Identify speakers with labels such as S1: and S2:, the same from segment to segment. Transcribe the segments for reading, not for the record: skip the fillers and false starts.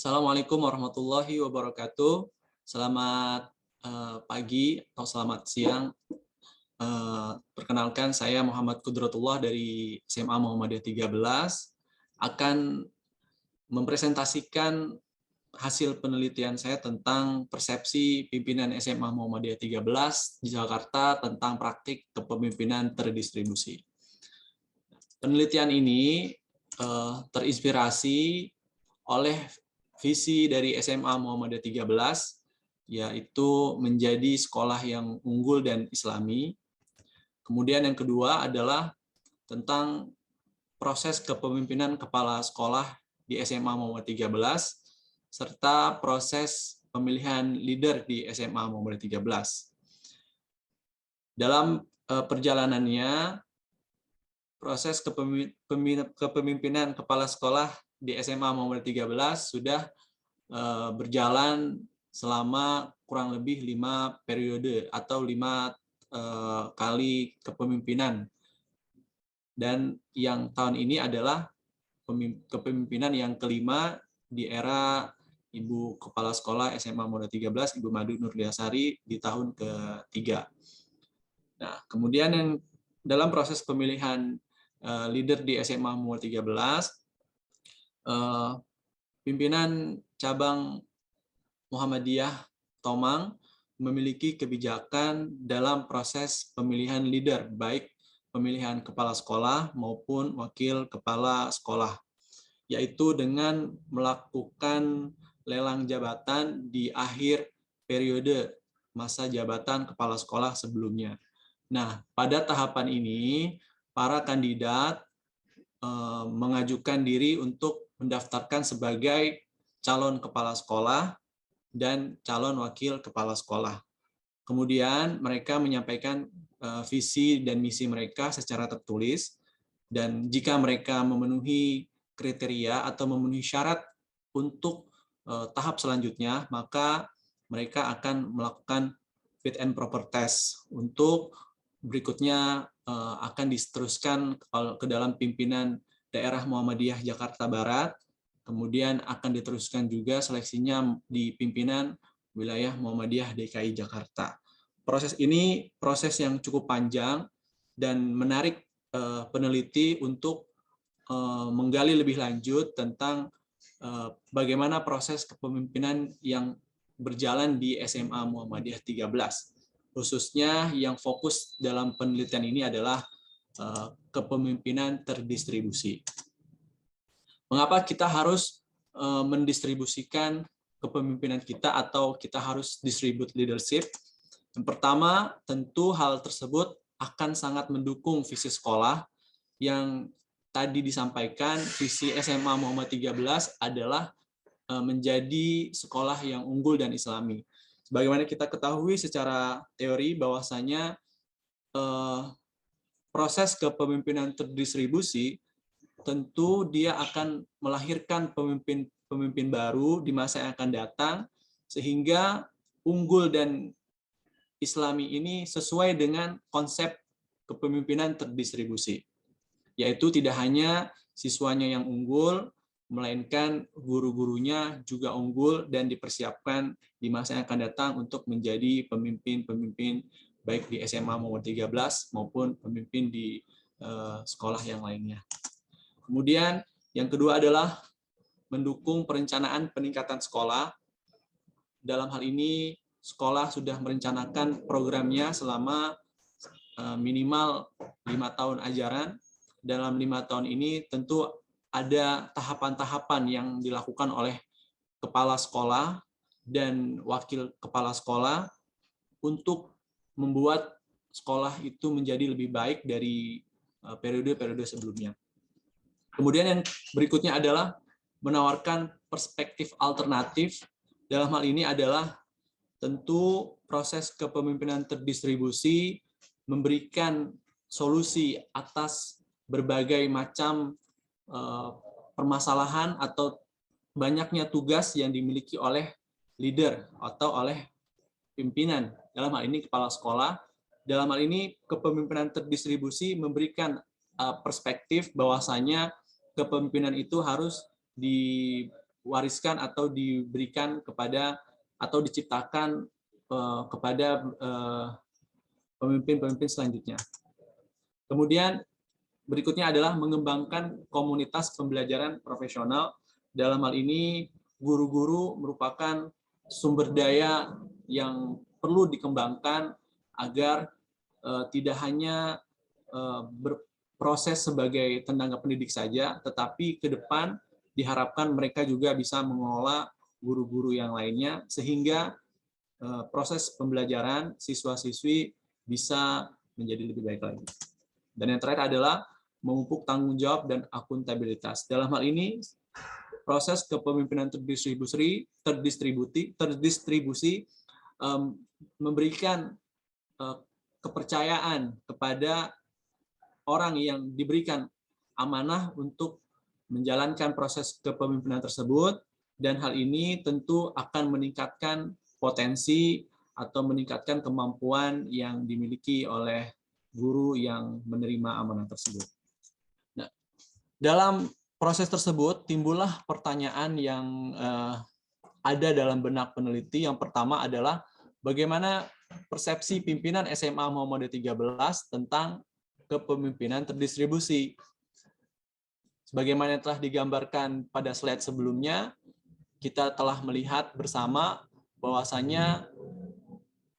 S1: Assalamualaikum warahmatullahi wabarakatuh. Selamat pagi atau selamat siang. Perkenalkan, saya Muhammad Kudratullah dari SMA Muhammadiyah 13 akan mempresentasikan hasil penelitian saya tentang persepsi pimpinan SMA Muhammadiyah 13 di Jakarta tentang praktik kepemimpinan terdistribusi. Penelitian ini terinspirasi oleh visi dari SMA Muhammadiyah 13, yaitu menjadi sekolah yang unggul dan islami. Kemudian yang kedua adalah tentang proses kepemimpinan kepala sekolah di SMA Muhammadiyah 13, serta proses pemilihan leader di SMA Muhammadiyah 13. Dalam perjalanannya, proses kepemimpinan kepala sekolah di SMA Muhammadiyah 13 sudah berjalan selama kurang lebih 5 periode atau 5 kali kepemimpinan. Dan yang tahun ini adalah kepemimpinan yang kelima di era Ibu Kepala Sekolah SMA Muhammadiyah 13, Ibu Madu Nurliasari, di tahun ketiga. Nah, kemudian yang dalam proses pemilihan leader di SMA Muhammadiyah 13, pimpinan cabang Muhammadiyah Tomang memiliki kebijakan dalam proses pemilihan leader, baik pemilihan kepala sekolah maupun wakil kepala sekolah, yaitu dengan melakukan lelang jabatan di akhir periode masa jabatan kepala sekolah sebelumnya. Nah, pada tahapan ini, para kandidat mengajukan diri untuk mendaftarkan sebagai calon kepala sekolah dan calon wakil kepala sekolah. Kemudian mereka menyampaikan visi dan misi mereka secara tertulis, dan jika mereka memenuhi kriteria atau memenuhi syarat untuk tahap selanjutnya, maka mereka akan melakukan fit and proper test untuk berikutnya akan diteruskan ke dalam pimpinan daerah Muhammadiyah Jakarta Barat, kemudian akan diteruskan juga seleksinya di pimpinan wilayah Muhammadiyah DKI Jakarta. Proses ini proses yang cukup panjang dan menarik peneliti untuk menggali lebih lanjut tentang bagaimana proses kepemimpinan yang berjalan di SMA Muhammadiyah 13. Khususnya yang fokus dalam penelitian ini adalah kepemimpinan terdistribusi. Mengapa kita harus mendistribusikan kepemimpinan kita atau kita harus distribute leadership? Yang pertama, tentu hal tersebut akan sangat mendukung visi sekolah yang tadi disampaikan. Visi SMA Muhammadiyah 13 adalah menjadi sekolah yang unggul dan islami. Sebagaimana kita ketahui secara teori bahwasanya proses kepemimpinan terdistribusi tentu dia akan melahirkan pemimpin baru di masa yang akan datang, sehingga unggul dan islami ini sesuai dengan konsep kepemimpinan terdistribusi, yaitu tidak hanya siswanya yang unggul, melainkan guru-gurunya juga unggul dan dipersiapkan di masa yang akan datang untuk menjadi pemimpin-pemimpin baik di SMA Muhammadiyah 13 maupun pemimpin di sekolah yang lainnya. Kemudian yang kedua adalah mendukung perencanaan peningkatan sekolah. Dalam hal ini sekolah sudah merencanakan programnya selama minimal 5 tahun ajaran. Dalam 5 tahun ini tentu ada tahapan-tahapan yang dilakukan oleh kepala sekolah dan wakil kepala sekolah untuk membuat sekolah itu menjadi lebih baik dari periode-periode sebelumnya. Kemudian yang berikutnya adalah menawarkan perspektif alternatif. Dalam hal ini adalah tentu proses kepemimpinan terdistribusi memberikan solusi atas berbagai macam permasalahan atau banyaknya tugas yang dimiliki oleh leader atau oleh pimpinan. Dalam hal ini kepala sekolah. Dalam hal ini kepemimpinan terdistribusi memberikan perspektif bahwasanya kepemimpinan itu harus diwariskan atau diberikan kepada atau diciptakan kepada pemimpin-pemimpin selanjutnya. Kemudian berikutnya adalah mengembangkan komunitas pembelajaran profesional. Dalam hal ini, guru-guru merupakan sumber daya yang perlu dikembangkan agar tidak hanya berproses sebagai tenaga pendidik saja, tetapi ke depan diharapkan mereka juga bisa mengelola guru-guru yang lainnya, sehingga proses pembelajaran siswa-siswi bisa menjadi lebih baik lagi. Dan yang terakhir adalah memupuk tanggung jawab dan akuntabilitas. Dalam hal ini, proses kepemimpinan terdistribusi memberikan kepercayaan kepada orang yang diberikan amanah untuk menjalankan proses kepemimpinan tersebut, dan hal ini tentu akan meningkatkan potensi atau meningkatkan kemampuan yang dimiliki oleh guru yang menerima amanah tersebut. Nah, dalam proses tersebut timbullah pertanyaan yang ada dalam benak peneliti. Yang pertama adalah bagaimana persepsi pimpinan SMA Muhammadiyah 13 tentang kepemimpinan terdistribusi. Sebagaimana yang telah digambarkan pada slide sebelumnya, kita telah melihat bersama bahwasanya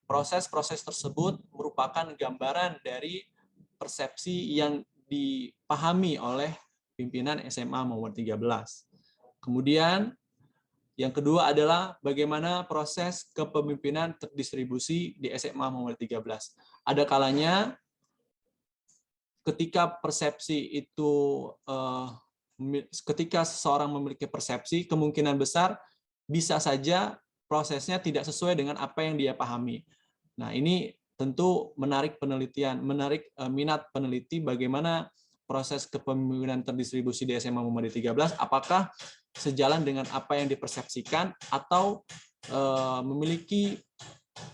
S1: proses-proses tersebut merupakan gambaran dari persepsi yang dipahami oleh pimpinan SMA Muhammadiyah 13. Kemudian yang kedua adalah bagaimana proses kepemimpinan terdistribusi di SMA Muhammadiyah 13. Ada kalanya ketika persepsi itu ketika seseorang memiliki persepsi, kemungkinan besar bisa saja prosesnya tidak sesuai dengan apa yang dia pahami. Nah, ini tentu menarik penelitian, menarik minat peneliti bagaimana proses kepemimpinan terdistribusi di SMA Muhammadiyah 13, apakah sejalan dengan apa yang dipersepsikan atau memiliki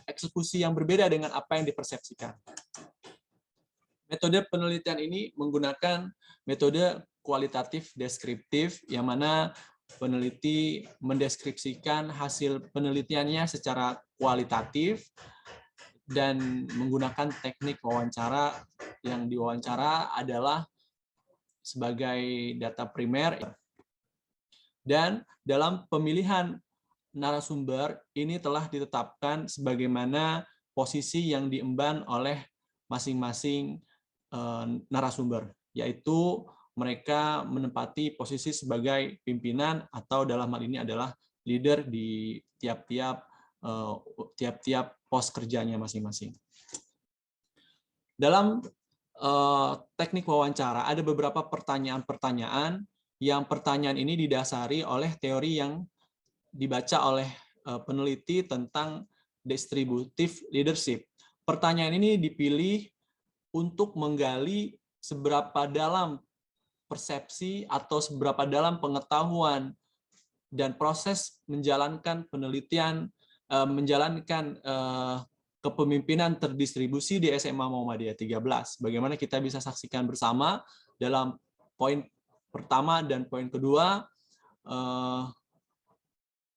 S1: eksekusi yang berbeda dengan apa yang dipersepsikan. Metode penelitian ini menggunakan metode kualitatif deskriptif, yang mana peneliti mendeskripsikan hasil penelitiannya secara kualitatif dan menggunakan teknik wawancara. Yang diwawancara adalah sebagai data primer. Dan dalam pemilihan narasumber ini telah ditetapkan sebagaimana posisi yang diemban oleh masing-masing narasumber, yaitu mereka menempati posisi sebagai pimpinan atau dalam hal ini adalah leader di tiap-tiap pos kerjanya masing-masing. Dalam teknik wawancara ada beberapa pertanyaan-pertanyaan. Yang pertanyaan ini didasari oleh teori yang dibaca oleh peneliti tentang distributive leadership. Pertanyaan ini dipilih untuk menggali seberapa dalam persepsi atau seberapa dalam pengetahuan dan proses menjalankan penelitian, menjalankan kepemimpinan terdistribusi di SMA Muhammadiyah 13. Bagaimana kita bisa saksikan bersama dalam poin pertama dan poin kedua,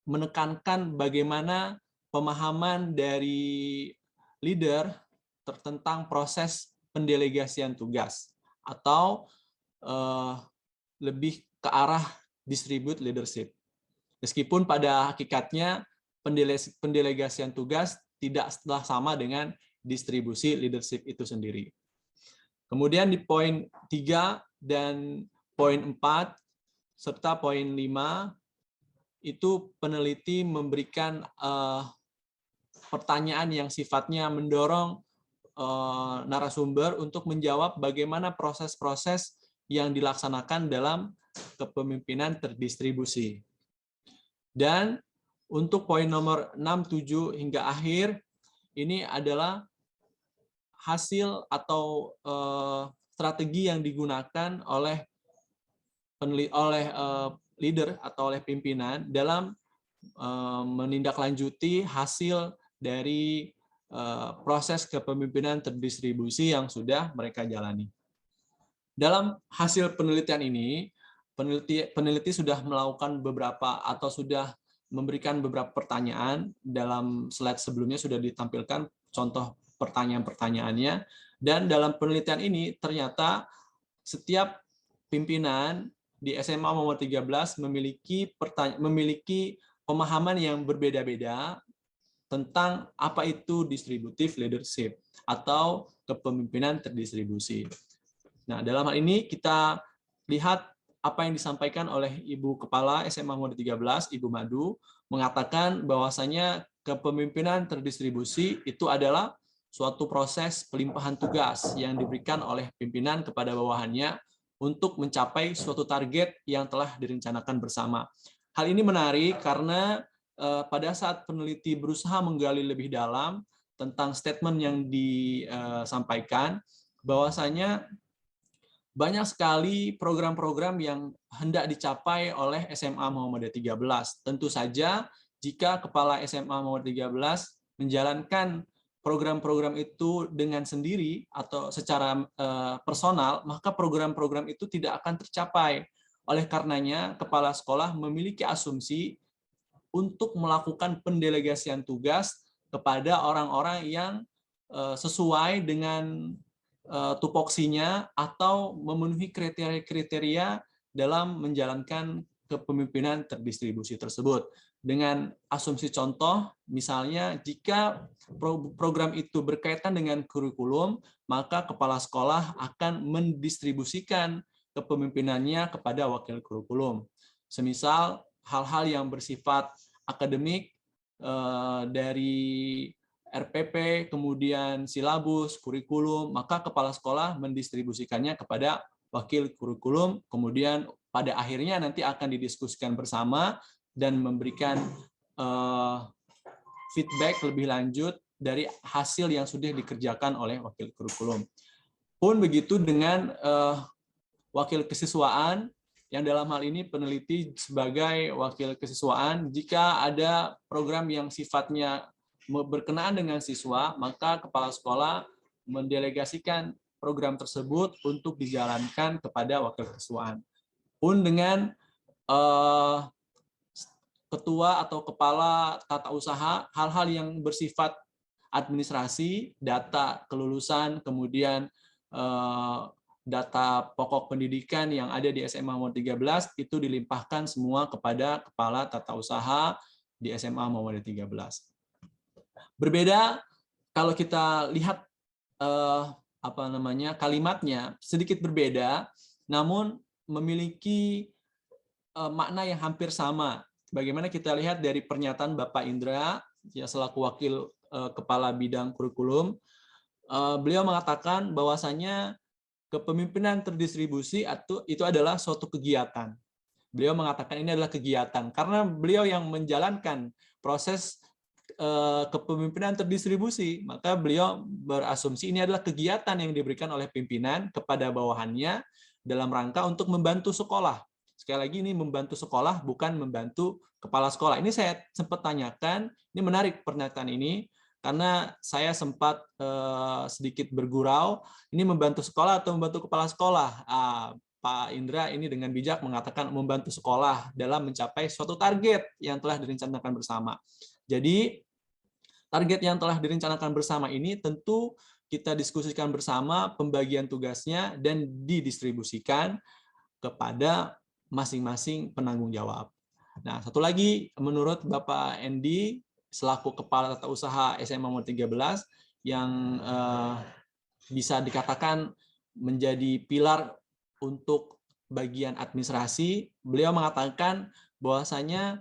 S1: menekankan bagaimana pemahaman dari leader tentang proses pendelegasian tugas atau lebih ke arah distribute leadership. Meskipun pada hakikatnya pendelegasian tugas tidak sama dengan distribusi leadership itu sendiri. Kemudian di poin 3 dan poin 4 serta poin 5 itu peneliti memberikan pertanyaan yang sifatnya mendorong narasumber untuk menjawab bagaimana proses-proses yang dilaksanakan dalam kepemimpinan terdistribusi. Dan untuk poin nomor 6, 7 hingga akhir, ini adalah hasil atau strategi yang digunakan oleh leader atau oleh pimpinan dalam menindaklanjuti hasil dari proses kepemimpinan terdistribusi yang sudah mereka jalani. Dalam hasil penelitian ini, peneliti sudah melakukan beberapa atau sudah memberikan beberapa pertanyaan. Dalam slide sebelumnya sudah ditampilkan contoh pertanyaan-pertanyaannya, dan dalam penelitian ini ternyata setiap pimpinan di SMA nomor 13 memiliki pemahaman yang berbeda-beda tentang apa itu distributive leadership atau kepemimpinan terdistribusi. Nah, dalam hal ini kita lihat apa yang disampaikan oleh Ibu Kepala SMA nomor 13, Ibu Madu, mengatakan bahwasanya kepemimpinan terdistribusi itu adalah suatu proses pelimpahan tugas yang diberikan oleh pimpinan kepada bawahannya untuk mencapai suatu target yang telah direncanakan bersama. Hal ini menarik karena pada saat peneliti berusaha menggali lebih dalam tentang statement yang disampaikan, bahwasanya banyak sekali program-program yang hendak dicapai oleh SMA Muhammadiyah 13. Tentu saja jika kepala SMA Muhammadiyah 13 menjalankan program-program itu dengan sendiri atau secara personal, maka program-program itu tidak akan tercapai. Oleh karenanya, kepala sekolah memiliki asumsi untuk melakukan pendelegasian tugas kepada orang-orang yang sesuai dengan tupoksinya atau memenuhi kriteria-kriteria dalam menjalankan kepemimpinan terdistribusi tersebut. Dengan asumsi contoh, misalnya jika program itu berkaitan dengan kurikulum, maka kepala sekolah akan mendistribusikan kepemimpinannya kepada wakil kurikulum. Semisal hal-hal yang bersifat akademik dari RPP, kemudian silabus, kurikulum, maka kepala sekolah mendistribusikannya kepada wakil kurikulum, kemudian pada akhirnya nanti akan didiskusikan bersama dan memberikan feedback lebih lanjut dari hasil yang sudah dikerjakan oleh wakil kurikulum. Pun begitu dengan wakil kesiswaan, yang dalam hal ini peneliti sebagai wakil kesiswaan, jika ada program yang sifatnya berkenaan dengan siswa, maka kepala sekolah mendelegasikan program tersebut untuk dijalankan kepada wakil kesiswaan. Pun dengan ketua atau kepala tata usaha, hal-hal yang bersifat administrasi, data kelulusan, kemudian data pokok pendidikan yang ada di SMA nomor 13 itu dilimpahkan semua kepada kepala tata usaha di SMA Muhammadiyah 13. Berbeda kalau kita lihat kalimatnya sedikit berbeda, namun memiliki makna yang hampir sama. Bagaimana kita lihat dari pernyataan Bapak Indra, ya selaku wakil kepala bidang kurikulum, beliau mengatakan bahwasanya kepemimpinan terdistribusi itu adalah suatu kegiatan. Beliau mengatakan ini adalah kegiatan karena beliau yang menjalankan proses kepemimpinan terdistribusi, maka beliau berasumsi ini adalah kegiatan yang diberikan oleh pimpinan kepada bawahannya dalam rangka untuk membantu sekolah. Sekali lagi ini membantu sekolah, bukan membantu kepala sekolah. Ini saya sempat tanyakan, ini menarik pernyataan ini, karena saya sempat sedikit bergurau, ini membantu sekolah atau membantu kepala sekolah. Pak Indra ini dengan bijak mengatakan membantu sekolah dalam mencapai suatu target yang telah direncanakan bersama. Jadi target yang telah direncanakan bersama ini tentu kita diskusikan bersama pembagian tugasnya dan didistribusikan kepada masing-masing penanggung jawab. Nah, satu lagi menurut Bapak Endi selaku Kepala Tata Usaha SMA nomor 13 yang bisa dikatakan menjadi pilar untuk bagian administrasi, beliau mengatakan bahwasanya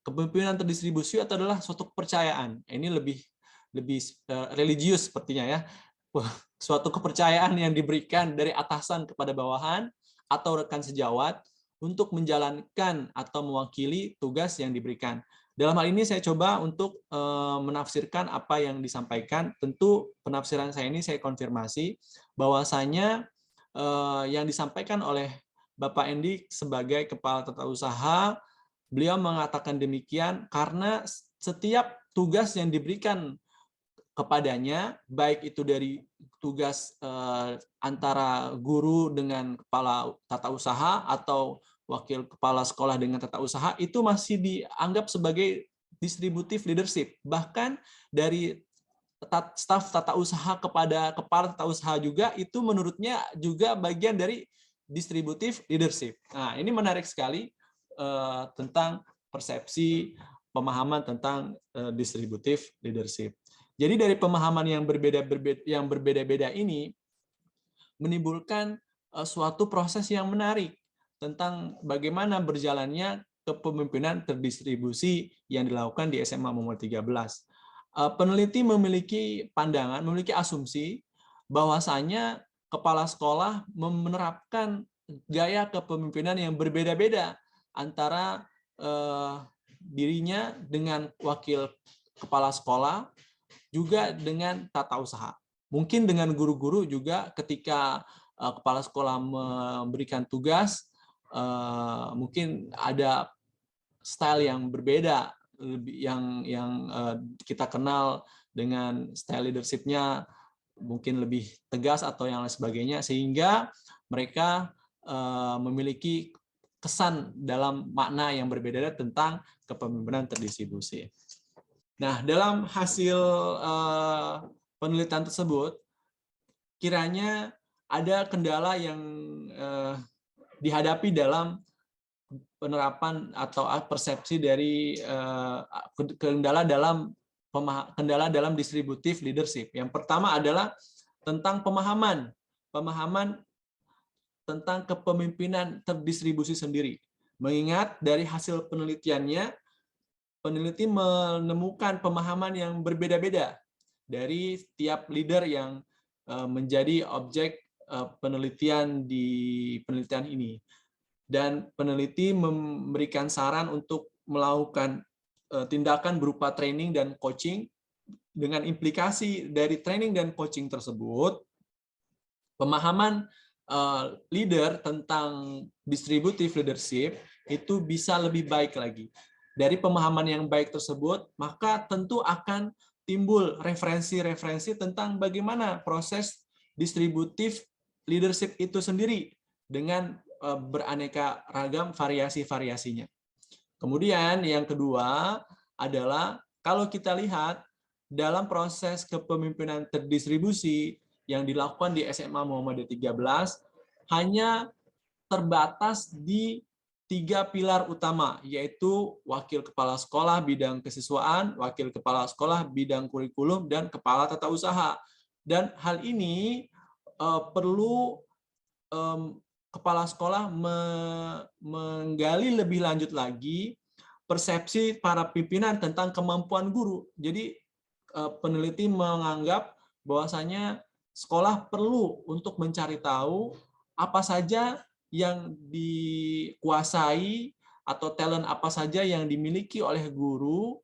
S1: kepemimpinan terdistribusi itu adalah suatu kepercayaan. Ini lebih religius sepertinya ya. Suatu kepercayaan yang diberikan dari atasan kepada bawahan atau rekan sejawat untuk menjalankan atau mewakili tugas yang diberikan. Dalam hal ini saya coba untuk menafsirkan apa yang disampaikan. Tentu penafsiran saya ini saya konfirmasi bahwasanya yang disampaikan oleh Bapak Endi sebagai Kepala Tata Usaha, beliau mengatakan demikian karena setiap tugas yang diberikan kepadanya, baik itu dari tugas antara guru dengan kepala tata usaha atau wakil kepala sekolah dengan tata usaha, itu masih dianggap sebagai distributive leadership. Bahkan dari staf tata usaha kepada kepala tata usaha juga, itu menurutnya juga bagian dari distributive leadership. Nah, ini menarik sekali tentang persepsi pemahaman tentang distributive leadership. Jadi dari pemahaman yang berbeda-beda ini menimbulkan suatu proses yang menarik tentang bagaimana berjalannya kepemimpinan terdistribusi yang dilakukan di SMA Muhammad 13. Peneliti memiliki pandangan, memiliki asumsi bahwasanya kepala sekolah menerapkan gaya kepemimpinan yang berbeda-beda antara dirinya dengan wakil kepala sekolah, juga dengan tata usaha. Mungkin dengan guru-guru juga ketika kepala sekolah memberikan tugas, mungkin ada style yang berbeda, yang kita kenal dengan style leadership-nya mungkin lebih tegas atau yang lain sebagainya, sehingga mereka memiliki kesan dalam makna yang berbeda tentang kepemimpinan terdistribusi. Nah, dalam hasil penelitian tersebut, kiranya ada kendala yang dihadapi dalam penerapan atau persepsi dari kendala dalam distributive leadership. Yang pertama adalah tentang pemahaman tentang kepemimpinan terdistribusi sendiri. Mengingat dari hasil penelitiannya, peneliti menemukan pemahaman yang berbeda-beda dari tiap leader yang menjadi objek penelitian di penelitian ini. Dan peneliti memberikan saran untuk melakukan tindakan berupa training dan coaching. Dengan implikasi dari training dan coaching tersebut, pemahaman leader tentang distributive leadership itu bisa lebih baik lagi. Dari pemahaman yang baik tersebut, maka tentu akan timbul referensi-referensi tentang bagaimana proses distributive leadership itu sendiri dengan beraneka ragam variasi-variasinya. Kemudian yang kedua adalah kalau kita lihat dalam proses kepemimpinan terdistribusi yang dilakukan di SMA Muhammadiyah 13 hanya terbatas di 3 pilar utama, yaitu wakil kepala sekolah bidang kesiswaan, wakil kepala sekolah bidang kurikulum, dan kepala tata usaha. Dan hal ini perlu kepala sekolah menggali lebih lanjut lagi persepsi para pimpinan tentang kemampuan guru. Jadi peneliti menganggap bahwasanya sekolah perlu untuk mencari tahu apa saja yang dikuasai atau talent apa saja yang dimiliki oleh guru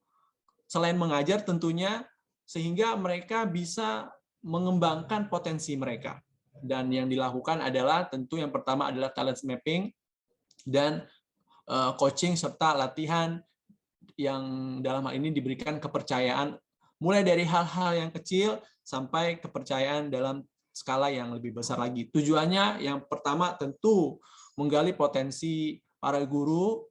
S1: selain mengajar tentunya, sehingga mereka bisa mengembangkan potensi mereka. Dan yang dilakukan adalah tentu yang pertama adalah talent mapping dan coaching serta latihan yang dalam hal ini diberikan kepercayaan mulai dari hal-hal yang kecil sampai kepercayaan dalam skala yang lebih besar lagi. Tujuannya yang pertama tentu menggali potensi para guru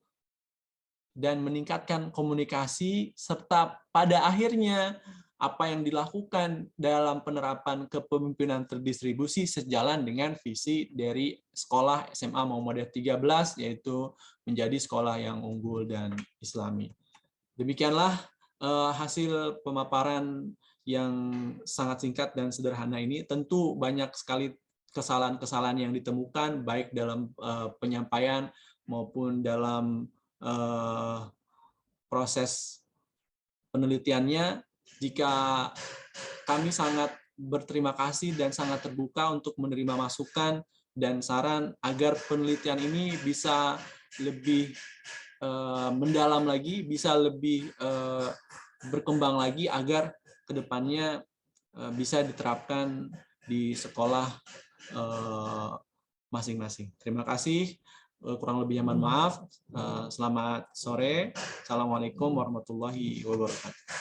S1: dan meningkatkan komunikasi, serta pada akhirnya apa yang dilakukan dalam penerapan kepemimpinan terdistribusi sejalan dengan visi dari sekolah SMA Muhammadiyah 13, yaitu menjadi sekolah yang unggul dan islami. Demikianlah hasil pemaparan yang sangat singkat dan sederhana ini. Tentu banyak sekali kesalahan-kesalahan yang ditemukan, baik dalam penyampaian maupun dalam proses penelitiannya. Jika kami sangat berterima kasih dan sangat terbuka untuk menerima masukan dan saran agar penelitian ini bisa lebih mendalam lagi, bisa lebih berkembang lagi agar kedepannya bisa diterapkan di sekolah masing-masing. Terima kasih. Kurang lebihnya mohon maaf. Selamat sore. Assalamualaikum warahmatullahi wabarakatuh.